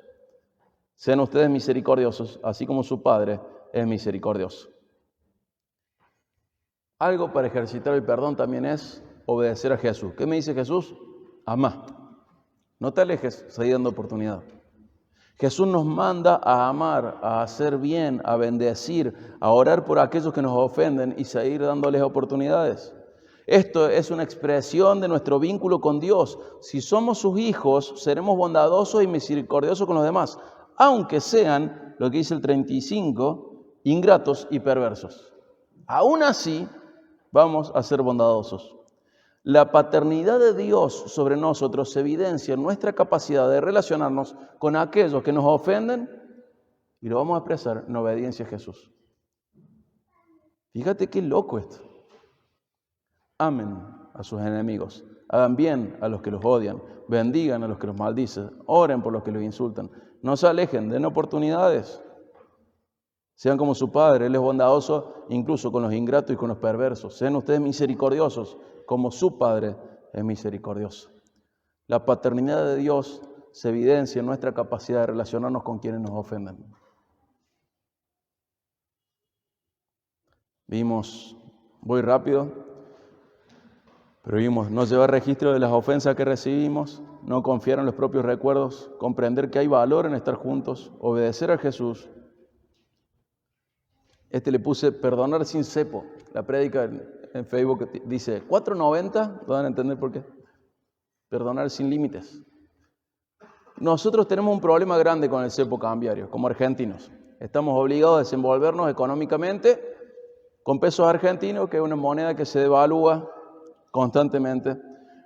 [SPEAKER 1] Sean ustedes misericordiosos, así como su Padre es misericordioso. Algo para ejercitar el perdón también es obedecer a Jesús. ¿Qué me dice Jesús? Amá. No te alejes, seguí dando oportunidad. Jesús nos manda a amar, a hacer bien, a bendecir, a orar por aquellos que nos ofenden y seguir dándoles oportunidades. Esto es una expresión de nuestro vínculo con Dios. Si somos sus hijos, seremos bondadosos y misericordiosos con los demás, aunque sean, lo que dice el 35, ingratos y perversos. Aún así, vamos a ser bondadosos. La paternidad de Dios sobre nosotros se evidencia en nuestra capacidad de relacionarnos con aquellos que nos ofenden y lo vamos a expresar en obediencia a Jesús. Fíjate qué loco esto. Amen a sus enemigos, hagan bien a los que los odian, bendigan a los que los maldicen, oren por los que los insultan, no se alejen, den oportunidades. Sean como su Padre, Él es bondadoso incluso con los ingratos y con los perversos. Sean ustedes misericordiosos como su Padre es misericordioso. La paternidad de Dios se evidencia en nuestra capacidad de relacionarnos con quienes nos ofenden. Vimos, voy rápido, Pero vimos, no llevar registro de las ofensas que recibimos, no confiar en los propios recuerdos, comprender que hay valor en estar juntos, obedecer a Jesús. Le puse perdonar sin cepo. La prédica en Facebook dice 4.90, van a entender por qué. Perdonar sin límites. Nosotros tenemos un problema grande con el cepo cambiario, como argentinos. Estamos obligados a desenvolvernos económicamente con pesos argentinos, que es una moneda que se devalúa constantemente.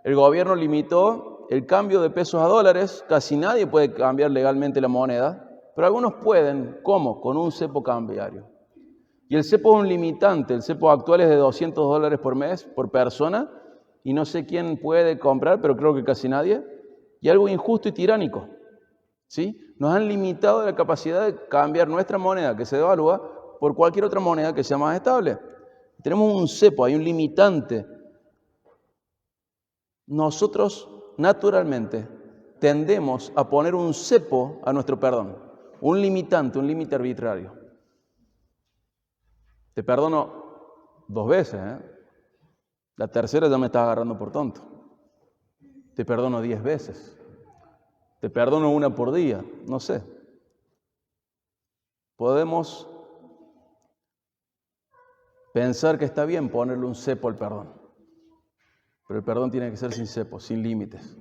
[SPEAKER 1] El gobierno limitó el cambio de pesos a dólares. Casi nadie puede cambiar legalmente la moneda, pero algunos pueden. ¿Cómo? Con un cepo cambiario. Y el cepo es un limitante. El cepo actual es de $200 por mes, por persona, y no sé quién puede comprar, pero creo que casi nadie. Y algo injusto y tiránico, ¿sí? Nos han limitado la capacidad de cambiar nuestra moneda, que se devalúa, por cualquier otra moneda que sea más estable. Tenemos un cepo, hay un limitante. Nosotros, naturalmente, tendemos a poner un cepo a nuestro perdón, un limitante, un límite arbitrario. Te perdono 2 veces, La tercera ya me estás agarrando por tonto. Te perdono 10 veces. Te perdono 1 por día, no sé. Podemos pensar que está bien ponerle un cepo al perdón, pero el perdón tiene que ser sin cepo, sin límites.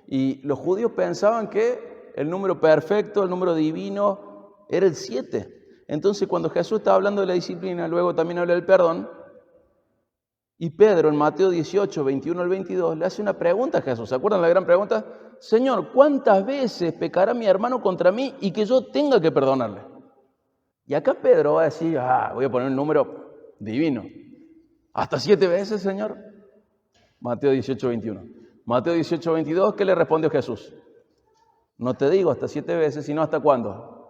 [SPEAKER 1] Y los judíos pensaban que el número perfecto, el número divino, era el 7. Entonces, cuando Jesús está hablando de la disciplina, luego también habla del perdón. Y Pedro, en Mateo 18, 21 al 22, le hace una pregunta a Jesús. ¿Se acuerdan la gran pregunta? Señor, ¿cuántas veces pecará mi hermano contra mí y que yo tenga que perdonarle? Y acá Pedro va a decir, voy a poner un número divino. ¿Hasta 7 veces, Señor? Mateo 18, 21. Mateo 18, 22, ¿qué le respondió Jesús? No te digo hasta 7 veces, sino ¿hasta cuándo?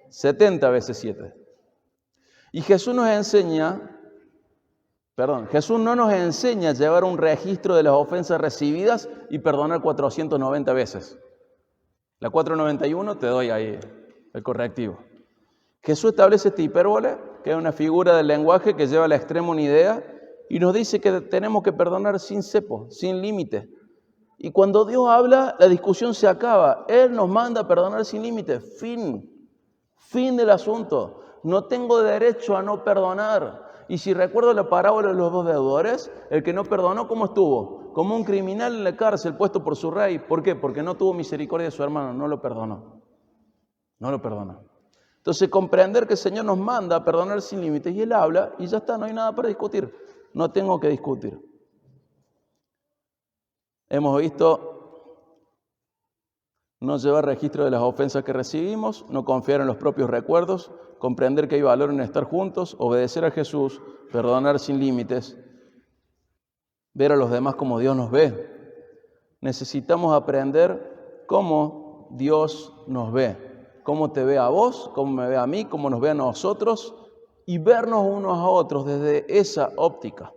[SPEAKER 1] 70 veces 7. Y Jesús no nos enseña a llevar un registro de las ofensas recibidas y perdonar 490 veces. La 491 te doy ahí el correctivo. Jesús establece esta hipérbole, que es una figura del lenguaje que lleva al extremo una idea, y nos dice que tenemos que perdonar sin cepo, sin límite. Y cuando Dios habla, la discusión se acaba. Él nos manda a perdonar sin límite. Fin del asunto. No tengo derecho a no perdonar. Y si recuerdo la parábola de los 2 deudores, el que no perdonó, ¿cómo estuvo? Como un criminal en la cárcel puesto por su rey. ¿Por qué? Porque no tuvo misericordia de su hermano, no lo perdonó. No lo perdonó. Entonces, comprender que el Señor nos manda a perdonar sin límites y Él habla y ya está, no hay nada para discutir. No tengo que discutir. Hemos visto no llevar registro de las ofensas que recibimos, no confiar en los propios recuerdos, comprender que hay valor en estar juntos, obedecer a Jesús, perdonar sin límites, ver a los demás como Dios nos ve. Necesitamos aprender cómo Dios nos ve, cómo te ve a vos, cómo me ve a mí, cómo nos ve a nosotros y vernos unos a otros desde esa óptica.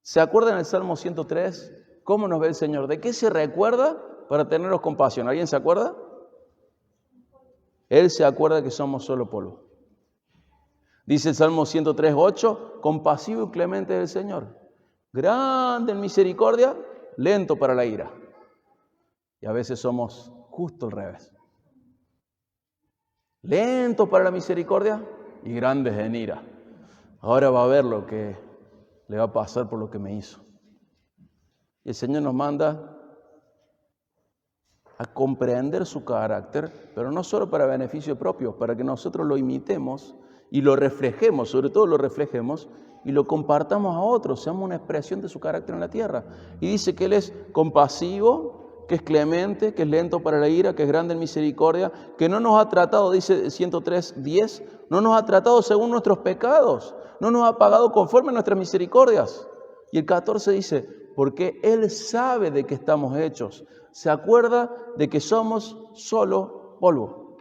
[SPEAKER 1] ¿Se acuerdan del Salmo 103? ¿Cómo nos ve el Señor? ¿De qué se recuerda para tenernos compasión? ¿Alguien se acuerda? Él se acuerda que somos solo polvo. Dice el Salmo 103, 8, compasivo y clemente es el Señor, grande en misericordia, lento para la ira. Y a veces somos justo al revés. Lento para la misericordia y grandes en ira. Ahora va a ver lo que le va a pasar por lo que me hizo. Y el Señor nos manda a comprender su carácter, pero no solo para beneficio propio, para que nosotros lo imitemos y lo reflejemos, sobre todo lo reflejemos y lo compartamos a otros, seamos una expresión de su carácter en la tierra. Y dice que Él es compasivo, que es clemente, que es lento para la ira, que es grande en misericordia, que no nos ha tratado, dice 103:10, no nos ha tratado según nuestros pecados, no nos ha pagado conforme a nuestras misericordias. Y el 14 dice, porque Él sabe de qué estamos hechos, se acuerda de que somos solo polvo.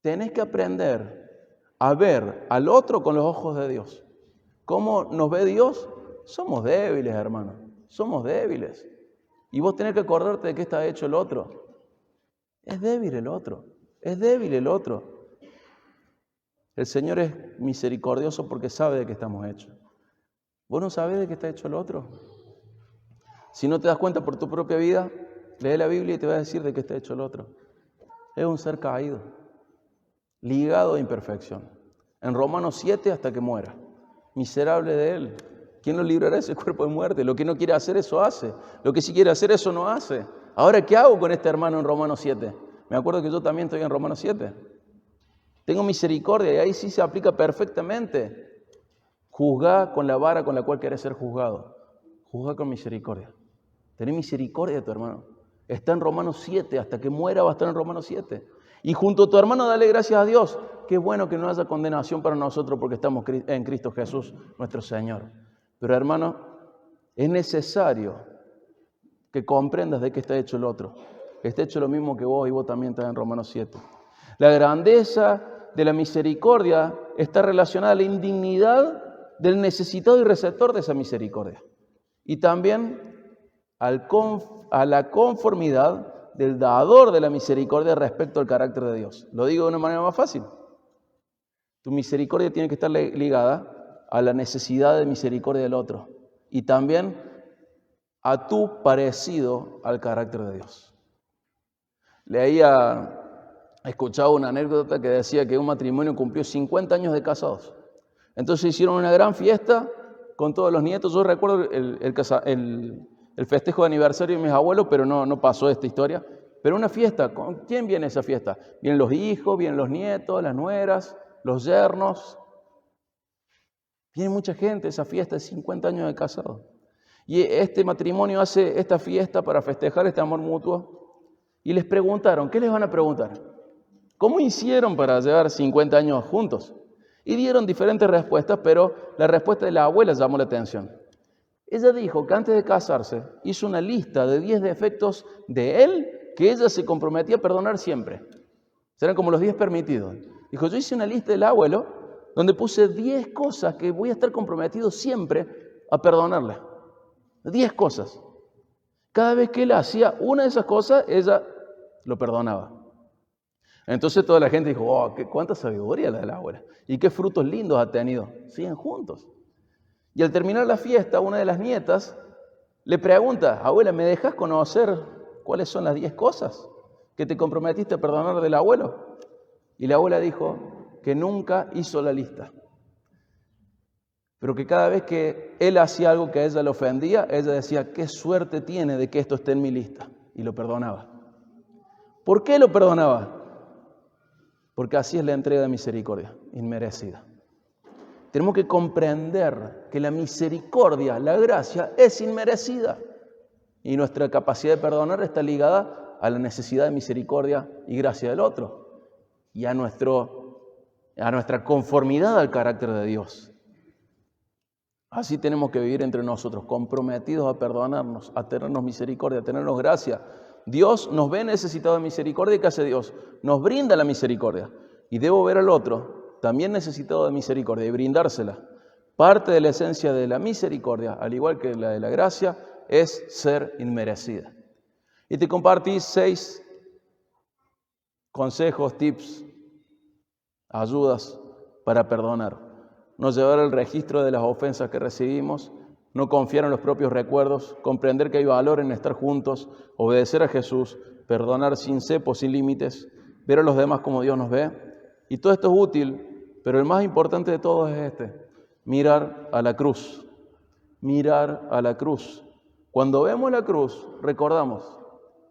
[SPEAKER 1] Tenés que aprender a ver al otro con los ojos de Dios. ¿Cómo nos ve Dios? Somos débiles, hermano, somos débiles. Y vos tenés que acordarte de qué está hecho el otro. Es débil el otro, es débil el otro. El Señor es misericordioso porque sabe de qué estamos hechos. ¿Vos no sabés de qué está hecho el otro? Si no te das cuenta por tu propia vida, lee la Biblia y te va a decir de qué está hecho el otro. Es un ser caído, ligado a imperfección. En Romanos 7 hasta que muera. Miserable de él. ¿Quién lo librará de ese cuerpo de muerte? Lo que no quiere hacer, eso hace. Lo que sí quiere hacer, eso no hace. Ahora, ¿qué hago con este hermano en Romanos 7? Me acuerdo que yo también estoy en Romanos 7. Tengo misericordia y ahí sí se aplica perfectamente. Juzgá con la vara con la cual querés ser juzgado. Juzgá con misericordia. Tené misericordia de tu hermano. Está en Romanos 7. Hasta que muera va a estar en Romanos 7. Y junto a tu hermano dale gracias a Dios. Qué bueno que no haya condenación para nosotros porque estamos en Cristo Jesús, nuestro Señor. Pero hermano, es necesario que comprendas de qué está hecho el otro. Está hecho lo mismo que vos y vos también estás en Romanos 7. La grandeza de la misericordia está relacionada a la indignidad del necesitado y receptor de esa misericordia. Y también a la conformidad del dador de la misericordia respecto al carácter de Dios. Lo digo de una manera más fácil. Tu misericordia tiene que estar ligada a la necesidad de misericordia del otro y también a tu parecido al carácter de Dios. Escuchaba una anécdota que decía que un matrimonio cumplió 50 años de casados. Entonces hicieron una gran fiesta con todos los nietos. Yo recuerdo el festejo de aniversario de mis abuelos, pero no pasó esta historia. Pero una fiesta, ¿con quién viene esa fiesta? Vienen los hijos, vienen los nietos, las nueras, los yernos. Viene mucha gente a esa fiesta de 50 años de casado. Y este matrimonio hace esta fiesta para festejar este amor mutuo. Y les preguntaron, ¿qué les van a preguntar? ¿Cómo hicieron para llevar 50 años juntos? Y dieron diferentes respuestas, pero la respuesta de la abuela llamó la atención. Ella dijo que antes de casarse hizo una lista de 10 defectos de él que ella se comprometía a perdonar siempre. Serán como los 10 permitidos. Dijo, yo hice una lista del abuelo donde puse 10 cosas que voy a estar comprometido siempre a perdonarle. 10 cosas. Cada vez que él hacía una de esas cosas, ella lo perdonaba. Entonces toda la gente dijo, oh, cuánta sabiduría la de la abuela. Y qué frutos lindos ha tenido. Siguen juntos. Y al terminar la fiesta, una de las nietas le pregunta, abuela, ¿me dejas conocer cuáles son las 10 cosas que te comprometiste a perdonar del abuelo? Y la abuela dijo que nunca hizo la lista. Pero que cada vez que él hacía algo que a ella le ofendía, ella decía, qué suerte tiene de que esto esté en mi lista. Y lo perdonaba. ¿Por qué lo perdonaba? Porque así es la entrega de misericordia, inmerecida. Tenemos que comprender que la misericordia, la gracia, es inmerecida. Y nuestra capacidad de perdonar está ligada a la necesidad de misericordia y gracia del otro. Y a nuestra conformidad al carácter de Dios. Así tenemos que vivir entre nosotros, comprometidos a perdonarnos, a tenernos misericordia, a tenernos gracia. Dios nos ve necesitados de misericordia y ¿qué hace Dios? Nos brinda la misericordia. Y debo ver al otro también necesitado de misericordia y brindársela. Parte de la esencia de la misericordia, al igual que la de la gracia, es ser inmerecida. Y te compartí 6 consejos, tips, ayudas para perdonar. No llevar el registro de las ofensas que recibimos, no confiar en los propios recuerdos, comprender que hay valor en estar juntos, obedecer a Jesús, perdonar sin cepo, sin límites, ver a los demás como Dios nos ve. Y todo esto es útil, pero el más importante de todos es mirar a la cruz. Mirar a la cruz. Cuando vemos la cruz, recordamos,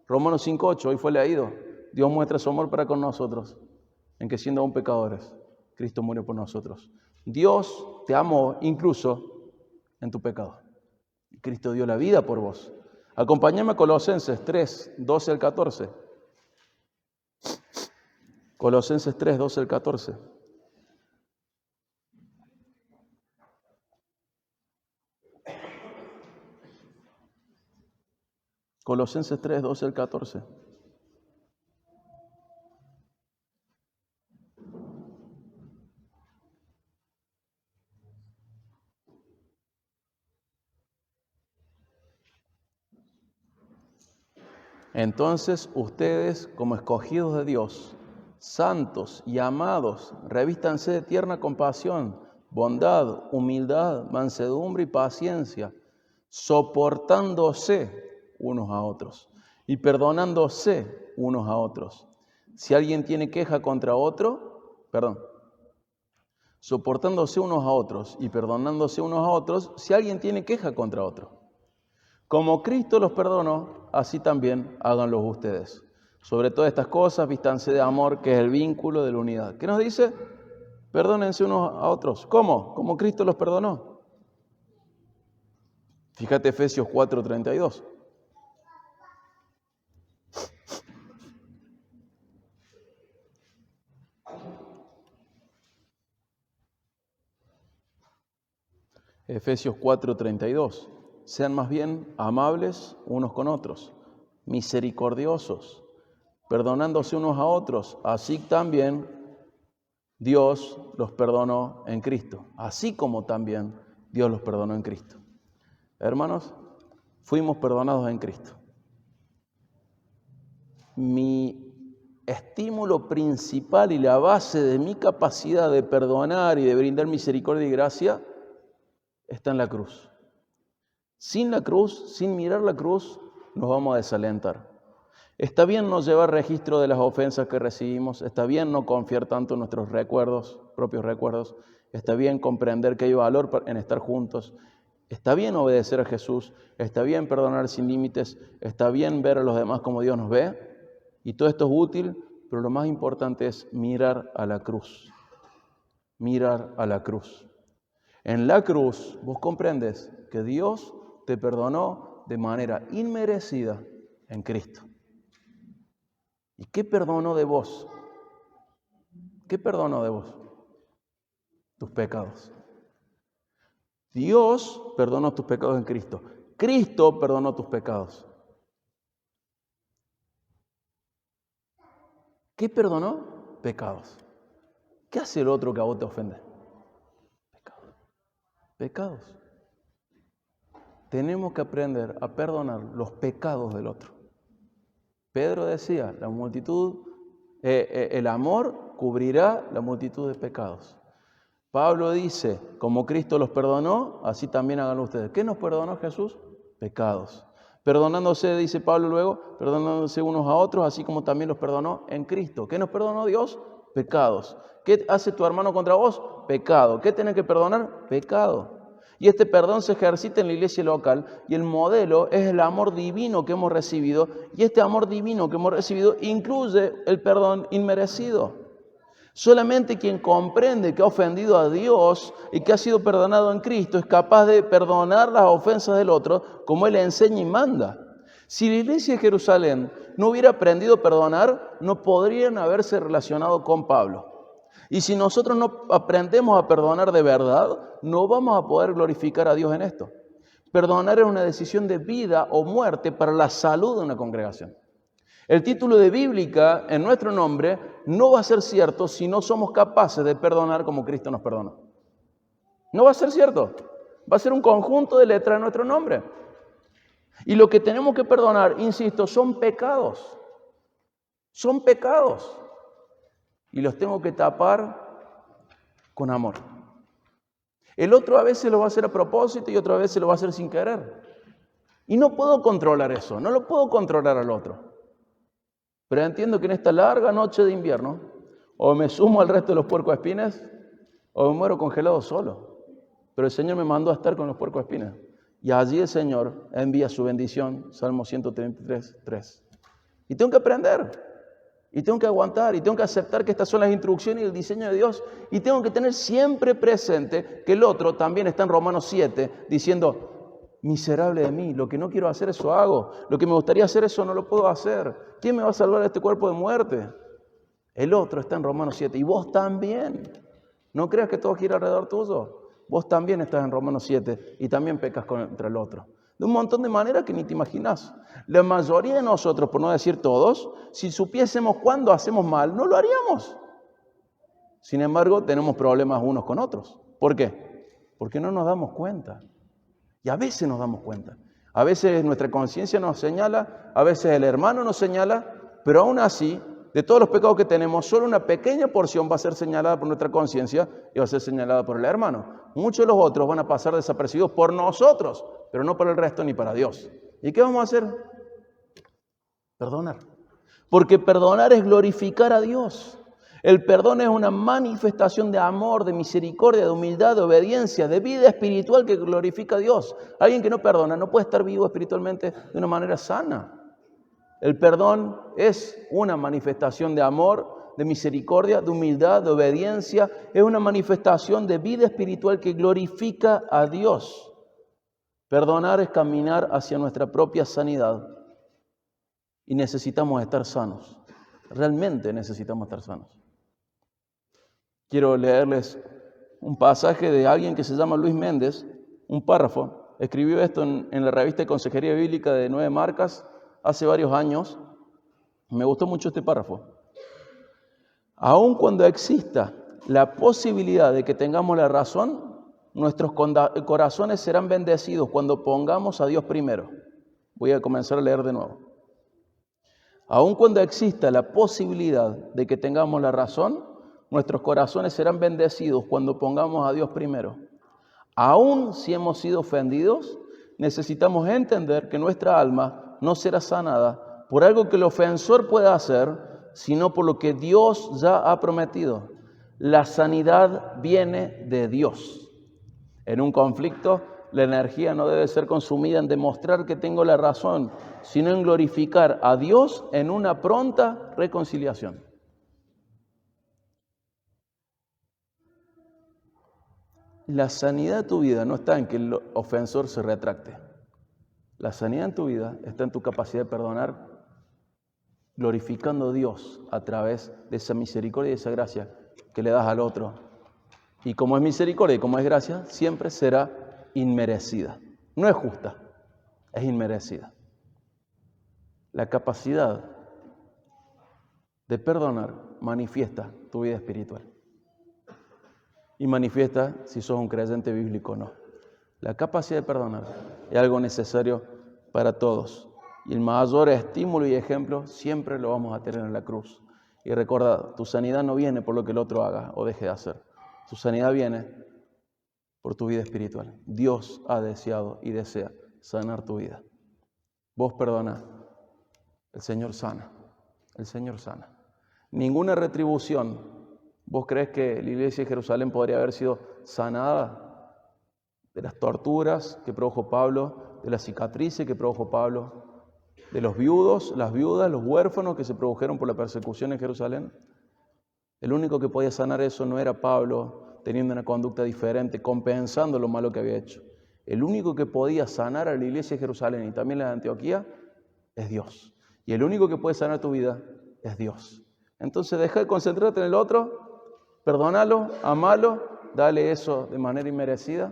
[SPEAKER 1] Romanos 5:8, hoy fue leído, Dios muestra su amor para con nosotros, en que siendo aún pecadores, Cristo murió por nosotros. Dios te amó incluso en tu pecado. Cristo dio la vida por vos. Acompáñame a Colosenses 3, 12 al 14. Colosenses 3, 12 al 14. Colosenses 3, 12 al 14. Entonces ustedes, como escogidos de Dios, santos y amados, revístanse de tierna compasión, bondad, humildad, mansedumbre y paciencia. soportándose unos a otros y perdonándose unos a otros. Si alguien tiene queja contra otro, soportándose unos a otros y perdonándose unos a otros, si alguien tiene queja contra otro. Como Cristo los perdonó, así también háganlo ustedes. Sobre todas estas cosas, vístanse de amor, que es el vínculo de la unidad. ¿Qué nos dice? Perdónense unos a otros. ¿Cómo? Como Cristo los perdonó. Fíjate Efesios 4:32. Efesios 4:32. Sean más bien amables unos con otros, misericordiosos, perdonándose unos a otros, así también Dios los perdonó en Cristo, así como también Dios los perdonó en Cristo. Hermanos, fuimos perdonados en Cristo. Mi estímulo principal y la base de mi capacidad de perdonar y de brindar misericordia y gracia está en la cruz. Sin la cruz, sin mirar la cruz, nos vamos a desalentar. Está bien no llevar registro de las ofensas que recibimos, está bien no confiar tanto en nuestros recuerdos, propios recuerdos, está bien comprender que hay valor en estar juntos, está bien obedecer a Jesús, está bien perdonar sin límites, está bien ver a los demás como Dios nos ve, y todo esto es útil, pero lo más importante es mirar a la cruz. Mirar a la cruz. En la cruz vos comprendes que Dios te perdonó de manera inmerecida en Cristo. ¿Y qué perdonó de vos? ¿Qué perdonó de vos? Tus pecados. Dios perdonó tus pecados en Cristo. Cristo perdonó tus pecados. ¿Qué perdonó? Pecados. ¿Qué hace el otro que a vos te ofende? Pecados. Pecados. Tenemos que aprender a perdonar los pecados del otro. Pedro decía, el amor cubrirá la multitud de pecados. Pablo dice, como Cristo los perdonó, así también háganlo ustedes. ¿Qué nos perdonó Jesús? Pecados. Perdonándose, dice Pablo luego, perdonándose unos a otros, así como también los perdonó en Cristo. ¿Qué nos perdonó Dios? Pecados. ¿Qué hace tu hermano contra vos? Pecado. ¿Qué tenés que perdonar? Pecado. Y este perdón se ejercita en la iglesia local y el modelo es el amor divino que hemos recibido, y este amor divino que hemos recibido incluye el perdón inmerecido. Solamente quien comprende que ha ofendido a Dios y que ha sido perdonado en Cristo es capaz de perdonar las ofensas del otro como Él enseña y manda. Si la iglesia de Jerusalén no hubiera aprendido a perdonar, no podrían haberse relacionado con Pablo. Y si nosotros no aprendemos a perdonar de verdad, no vamos a poder glorificar a Dios en esto. Perdonar es una decisión de vida o muerte para la salud de una congregación. El título de bíblica en nuestro nombre no va a ser cierto si no somos capaces de perdonar como Cristo nos perdonó. No va a ser cierto. Va a ser un conjunto de letras en nuestro nombre. Y lo que tenemos que perdonar, insisto, son pecados. Son pecados. Y los tengo que tapar con amor. El otro a veces lo va a hacer a propósito y otra vez lo va a hacer sin querer. Y no puedo controlar eso, no lo puedo controlar al otro. Pero entiendo que en esta larga noche de invierno, o me sumo al resto de los puercoespines, o me muero congelado solo. Pero el Señor me mandó a estar con los puercoespines. Y allí el Señor envía su bendición, Salmo 133, 3. Y tengo que aprender. Y tengo que aguantar, y tengo que aceptar que estas son las instrucciones y el diseño de Dios. Y tengo que tener siempre presente que el otro también está en Romanos 7, diciendo, miserable de mí, lo que no quiero hacer eso hago. Lo que me gustaría hacer eso no lo puedo hacer. ¿Quién me va a salvar de este cuerpo de muerte? El otro está en Romanos 7, y vos también. No creas que todo gira alrededor tuyo. Vos también estás en Romanos 7 y también pecas contra el otro. De un montón de maneras que ni te imaginas. La mayoría de nosotros, por no decir todos, si supiésemos cuándo hacemos mal, no lo haríamos. Sin embargo, tenemos problemas unos con otros. ¿Por qué? Porque no nos damos cuenta. Y a veces nos damos cuenta. A veces nuestra conciencia nos señala, a veces el hermano nos señala, pero aún así De todos los pecados que tenemos, solo una pequeña porción va a ser señalada por nuestra conciencia y va a ser señalada por el hermano. Muchos de los otros van a pasar desapercibidos por nosotros, pero no para el resto ni para Dios. ¿Y qué vamos a hacer? Perdonar. Porque perdonar es glorificar a Dios. El perdón es una manifestación de amor, de misericordia, de humildad, de obediencia, de vida espiritual que glorifica a Dios. Alguien que no perdona no puede estar vivo espiritualmente de una manera sana. El perdón es una manifestación de amor, de misericordia, de humildad, de obediencia. Es una manifestación de vida espiritual que glorifica a Dios. Perdonar es caminar hacia nuestra propia sanidad. Y necesitamos estar sanos. Realmente necesitamos estar sanos. Quiero leerles un pasaje de alguien que se llama Luis Méndez, un párrafo. Escribió esto en la revista de Consejería Bíblica de 9 marcas hace varios años. Me gustó mucho este párrafo. Aun cuando exista la posibilidad de que tengamos la razón, nuestros corazones serán bendecidos cuando pongamos a Dios primero. Voy a comenzar a leer de nuevo. Aun cuando exista la posibilidad de que tengamos la razón, nuestros corazones serán bendecidos cuando pongamos a Dios primero. Aun si hemos sido ofendidos, necesitamos entender que nuestra alma no será sanada por algo que el ofensor pueda hacer, sino por lo que Dios ya ha prometido. La sanidad viene de Dios. En un conflicto, la energía no debe ser consumida en demostrar que tengo la razón, sino en glorificar a Dios en una pronta reconciliación. La sanidad de tu vida no está en que el ofensor se retracte. La sanidad en tu vida está en tu capacidad de perdonar, glorificando a Dios a través de esa misericordia y esa gracia que le das al otro. Y como es misericordia y como es gracia, siempre será inmerecida. No es justa, es inmerecida. La capacidad de perdonar manifiesta tu vida espiritual. Y manifiesta si sos un creyente bíblico o no. La capacidad de perdonar es algo necesario para todos. Y el mayor estímulo y ejemplo siempre lo vamos a tener en la cruz. Y recuerda, tu sanidad no viene por lo que el otro haga o deje de hacer. Tu sanidad viene por tu vida espiritual. Dios ha deseado y desea sanar tu vida. Vos perdona, el Señor sana. El Señor sana. Ninguna retribución. ¿Vos crees que la iglesia de Jerusalén podría haber sido sanada de las torturas que produjo Pablo, de las cicatrices que produjo Pablo, de los viudos, las viudas, los huérfanos que se produjeron por la persecución en Jerusalén? El único que podía sanar eso no era Pablo teniendo una conducta diferente, compensando lo malo que había hecho. El único que podía sanar a la iglesia de Jerusalén y también la de Antioquía es Dios. Y el único que puede sanar tu vida es Dios. Entonces deja de concentrarte en el otro. Perdónalo, amalo, dale eso de manera inmerecida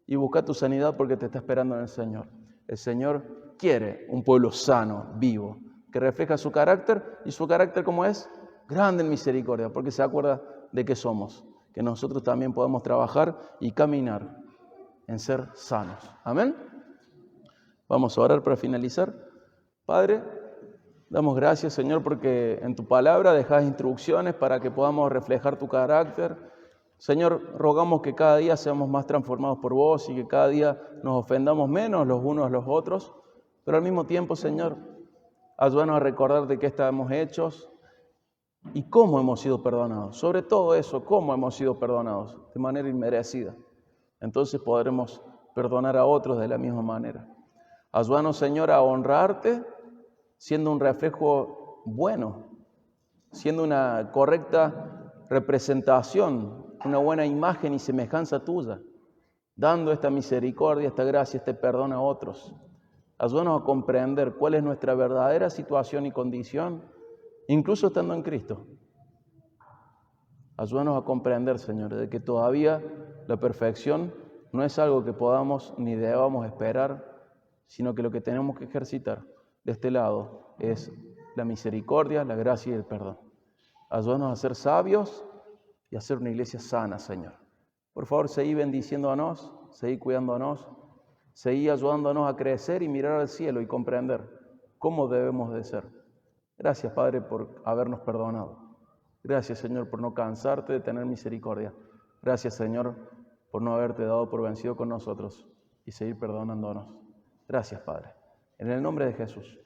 [SPEAKER 1] y busca tu sanidad porque te está esperando en el Señor. El Señor quiere un pueblo sano, vivo, que refleja su carácter. ¿Y su carácter cómo es? Grande en misericordia, porque se acuerda de qué somos, que nosotros también podemos trabajar y caminar en ser sanos. Amén. Vamos a orar para finalizar. Padre, damos gracias, Señor, porque en tu palabra dejas instrucciones para que podamos reflejar tu carácter. Señor, rogamos que cada día seamos más transformados por vos y que cada día nos ofendamos menos los unos a los otros. Pero al mismo tiempo, Señor, ayúdanos a recordar de qué estamos hechos y cómo hemos sido perdonados. Sobre todo eso, cómo hemos sido perdonados de manera inmerecida. Entonces podremos perdonar a otros de la misma manera. Ayúdanos, Señor, a honrarte, siendo un reflejo bueno, siendo una correcta representación, una buena imagen y semejanza tuya, dando esta misericordia, esta gracia, este perdón a otros. Ayúdanos a comprender cuál es nuestra verdadera situación y condición, incluso estando en Cristo. Ayúdanos a comprender, Señor, de que todavía la perfección no es algo que podamos ni debamos esperar, sino que lo que tenemos que ejercitar de este lado es la misericordia, la gracia y el perdón. Ayúdanos a ser sabios y a ser una iglesia sana, Señor. Por favor, seguí bendiciéndonos, seguí cuidándonos, seguí ayudándonos a crecer y mirar al cielo y comprender cómo debemos de ser. Gracias, Padre, por habernos perdonado. Gracias, Señor, por no cansarte de tener misericordia. Gracias, Señor, por no haberte dado por vencido con nosotros y seguir perdonándonos. Gracias, Padre. En el nombre de Jesús.